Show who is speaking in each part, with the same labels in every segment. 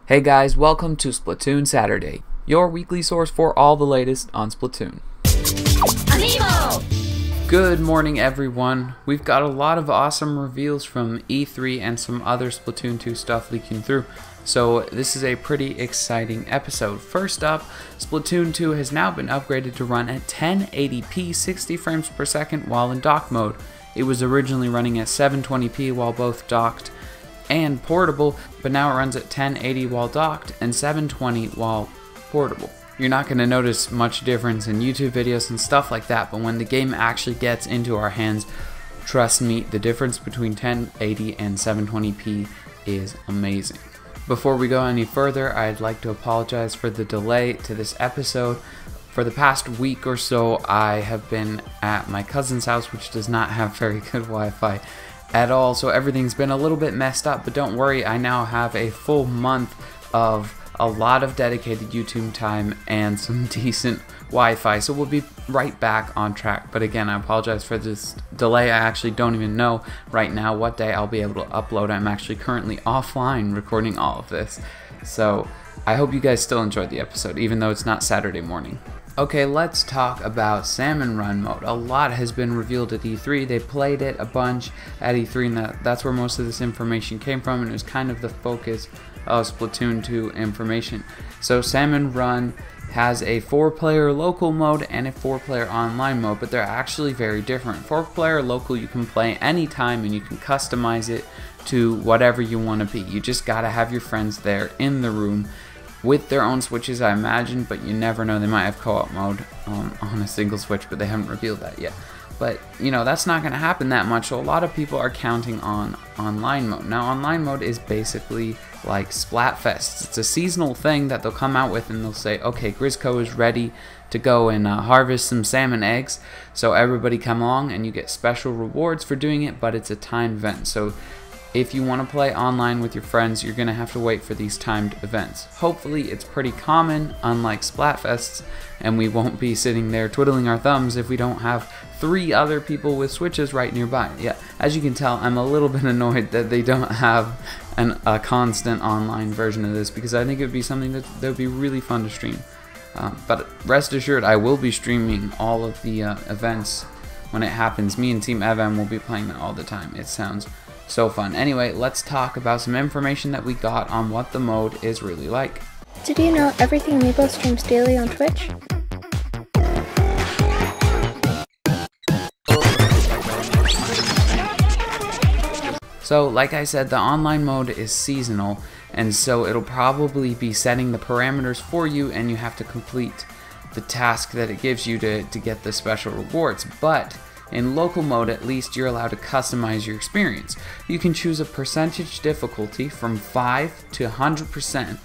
Speaker 1: Hey guys, welcome to Splatoon Saturday, your weekly source for all the latest on Splatoon. AMIIBO! Good morning everyone. We've got a lot of awesome reveals from E3 and some other Splatoon 2 stuff leaking through, so this is a pretty exciting episode. First up, Splatoon 2 has now been upgraded to run at 1080p 60 frames per second while in dock mode. It was originally running at 720p while both docked and portable, but now it runs at 1080 while docked and 720 while portable. You're not going to notice much difference in YouTube videos and stuff like that, but when the game actually gets into our hands, trust me, the difference between 1080 and 720p is amazing. Before we go any further, I'd like to apologize for the delay to this episode. For the past week or so, I have been at my cousin's house, which does not have very good Wi-Fi at all, so everything's been a little bit messed up, but don't worry, I now have a full month of a lot of dedicated YouTube time and some decent Wi-Fi, so we'll be right back on track. But again, I apologize for this delay. I actually don't even know right now what day I'll be able to upload. I'm actually currently offline recording all of this, so I hope you guys still enjoyed the episode, even though it's not Saturday morning. Okay, let's talk about Salmon Run mode. A lot has been revealed at E3. They played it a bunch at E3, and that's where most of this information came from, and it was kind of the focus of Splatoon 2 information. So Salmon Run has a 4-player local mode and a 4-player online mode, but they're actually very different. 4-player local you can play anytime and you can customize it to whatever you want to be. You just gotta have your friends there in the room with their own switches, I imagine, but you never know. They might have co-op mode on a single switch, but they haven't revealed that yet. But, you know, that's not going to happen that much, so a lot of people are counting on online mode. Now, online mode is basically like Splatfest. It's a seasonal thing that they'll come out with, and they'll say, okay, Grisco is ready to go and harvest some salmon eggs, so everybody come along, and you get special rewards for doing it, but it's a timed event. So if you want to play online with your friends, you're going to have to wait for these timed events. Hopefully it's pretty common, unlike Splatfests, and we won't be sitting there twiddling our thumbs if we don't have 3 other people with switches right nearby. Yeah, as you can tell, I'm a little bit annoyed that they don't have a constant online version of this, because I think it would be something that would be really fun to stream. But rest assured, I will be streaming all of the events when it happens. Me and Team Evan will be playing that all the time. It sounds so fun. Anyway, let's talk about some information that we got on what the mode is really like.
Speaker 2: Did you know everything AMIIBO streams daily on Twitch?
Speaker 1: So, like I said, the online mode is seasonal, and so it'll probably be setting the parameters for you, and you have to complete the task that it gives you to get the special rewards. But in local mode, at least, you're allowed to customize your experience. You can choose a percentage difficulty from 5 to 100%,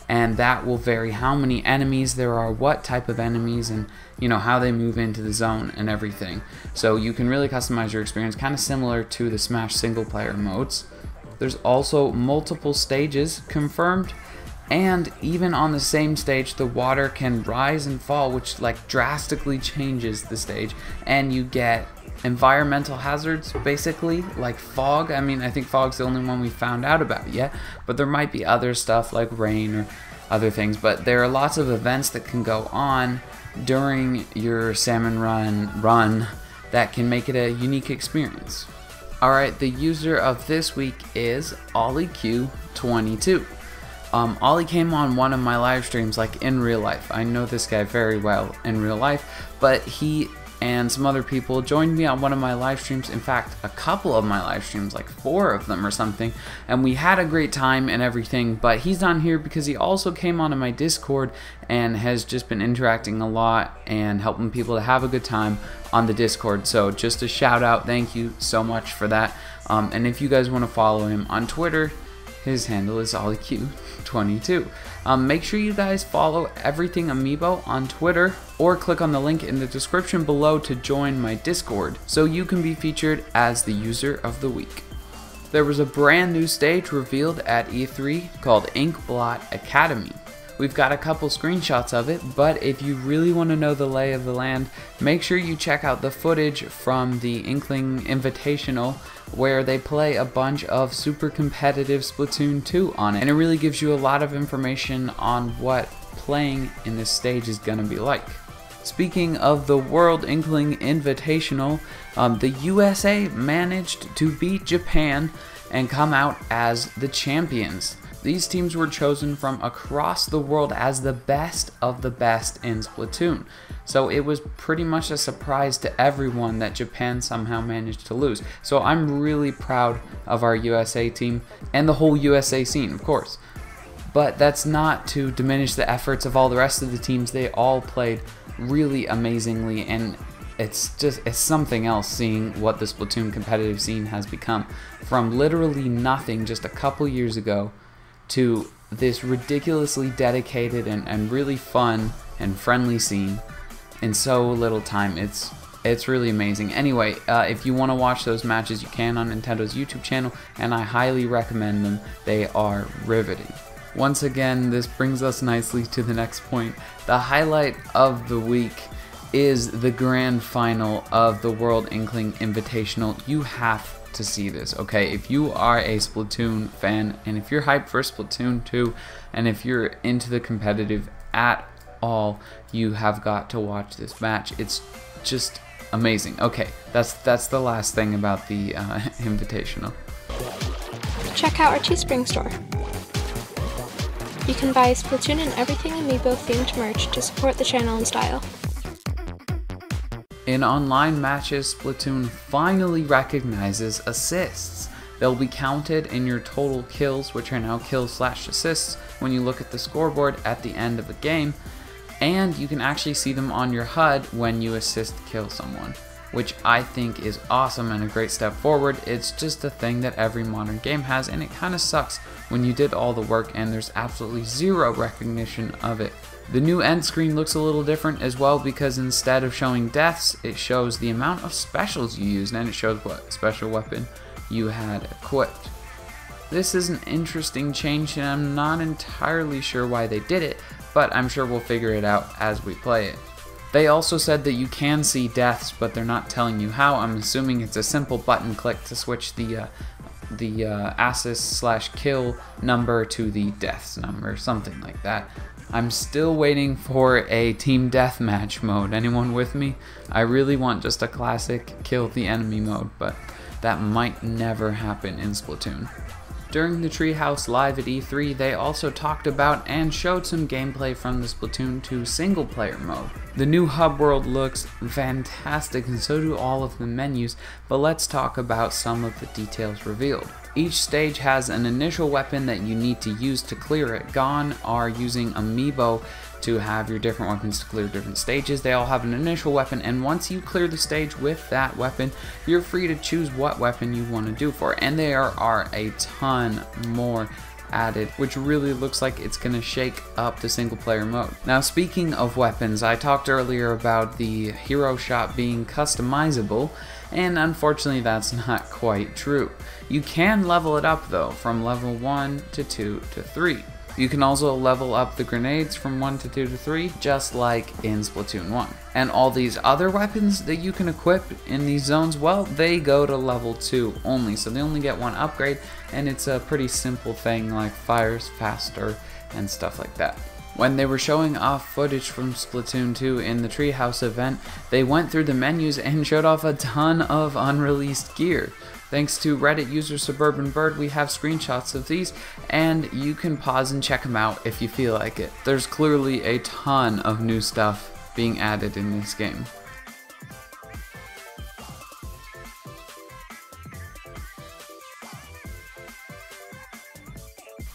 Speaker 1: and that will vary how many enemies there are, what type of enemies, and you know how they move into the zone and everything. So you can really customize your experience, kind of similar to the Smash single player modes. There's also multiple stages confirmed, and even on the same stage, the water can rise and fall, which like drastically changes the stage, and you get environmental hazards, basically, like fog. I mean, I think fog's the only one we found out about yet, but there might be other stuff like rain or other things. But there are lots of events that can go on during your Salmon Run that can make it a unique experience. Alright, the user of this week is OllieQ22. Ollie came on one of my live streams, like in real life. I know this guy very well in real life, but he and some other people joined me on one of my live streams. In fact, a couple of my live streams, like 4 of them or something, and we had a great time and everything. But he's on here because he also came onto my Discord and has just been interacting a lot and helping people to have a good time on the Discord. So just a shout out, thank you so much for that. And if you guys want to follow him on Twitter, his handle is OllieQ22. Make sure you guys follow everything AMIIBO on Twitter, or click on the link in the description below to join my Discord, so you can be featured as the user of the week. There was a brand new stage revealed at E3 called Blot Academy. We've got a couple screenshots of it, but if you really want to know the lay of the land, make sure you check out the footage from the Inkling Invitational, where they play a bunch of super competitive Splatoon 2 on it, and it really gives you a lot of information on what playing in this stage is going to be like. Speaking of the World Inkling Invitational, the USA managed to beat Japan and come out as the champions. These teams were chosen from across the world as the best of the best in Splatoon. So it was pretty much a surprise to everyone that Japan somehow managed to lose. So I'm really proud of our USA team and the whole USA scene, of course. But that's not to diminish the efforts of all the rest of the teams. They all played really amazingly, and it's something else seeing what the Splatoon competitive scene has become. From literally nothing just a couple years ago to this ridiculously dedicated and really fun and friendly scene in so little time. It's really amazing. Anyway, if you want to watch those matches, you can on Nintendo's YouTube channel, and I highly recommend them. They are riveting. Once again, this brings us nicely to the next point. The highlight of the week is the grand final of the World Inkling Invitational. You have to see this, okay? If you are a Splatoon fan, and if you're hyped for Splatoon 2, and if you're into the competitive at all, you have got to watch this match. It's just amazing. Okay, that's the last thing about the Invitational.
Speaker 2: Check out our Teespring store. You can buy Splatoon and everything Amiibo themed merch to support the channel and style.
Speaker 1: In online matches, Splatoon finally recognizes assists. They'll be counted in your total kills, which are now kills/assists, when you look at the scoreboard at the end of a game, and you can actually see them on your HUD when you assist kill someone, which I think is awesome and a great step forward. It's just a thing that every modern game has, and it kind of sucks when you did all the work and there's absolutely zero recognition of it. The new end screen looks a little different as well, because instead of showing deaths, it shows the amount of specials you used, and it shows what special weapon you had equipped. This is an interesting change, and I'm not entirely sure why they did it, but I'm sure we'll figure it out as we play it. They also said that you can see deaths, but they're not telling you how. I'm assuming it's a simple button click to switch the assist/kill number to the deaths number, something like that. I'm still waiting for a team deathmatch mode. Anyone with me? I really want just a classic kill the enemy mode, but that might never happen in Splatoon. During the Treehouse Live at E3, they also talked about and showed some gameplay from the Splatoon 2 single player mode. The new hub world looks fantastic, and so do all of the menus, but let's talk about some of the details revealed. Each stage has an initial weapon that you need to use to clear it. Gone are using AMIIBO to have your different weapons to clear different stages. They all have an initial weapon, and once you clear the stage with that weapon, you're free to choose what weapon you want to do for it. And there are a ton more added, which really looks like it's going to shake up the single player mode. Now, speaking of weapons, I talked earlier about the hero shop being customizable, and unfortunately that's not quite true. You can level it up though, from level 1 to 2 to 3. You can also level up the grenades from 1 to 2 to 3, just like in Splatoon 1. And all these other weapons that you can equip in these zones, well, they go to level 2 only, so they only get one upgrade, and it's a pretty simple thing like fires faster and stuff like that. When they were showing off footage from Splatoon 2 in the Treehouse event, they went through the menus and showed off a ton of unreleased gear. Thanks to Reddit user Suburban Bird, we have screenshots of these, and you can pause and check them out if you feel like it. There's clearly a ton of new stuff being added in this game.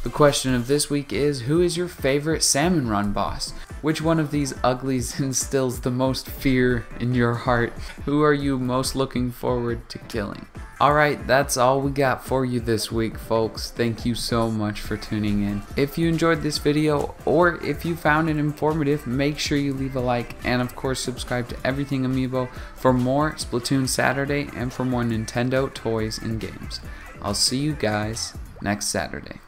Speaker 1: The question of this week is, who is your favorite Salmon Run boss? Which one of these uglies instills the most fear in your heart? Who are you most looking forward to killing? Alright, that's all we got for you this week, folks. Thank you so much for tuning in. If you enjoyed this video, or if you found it informative, make sure you leave a like, and of course subscribe to Everything Amiibo for more Splatoon Saturday and for more Nintendo toys and games. I'll see you guys next Saturday.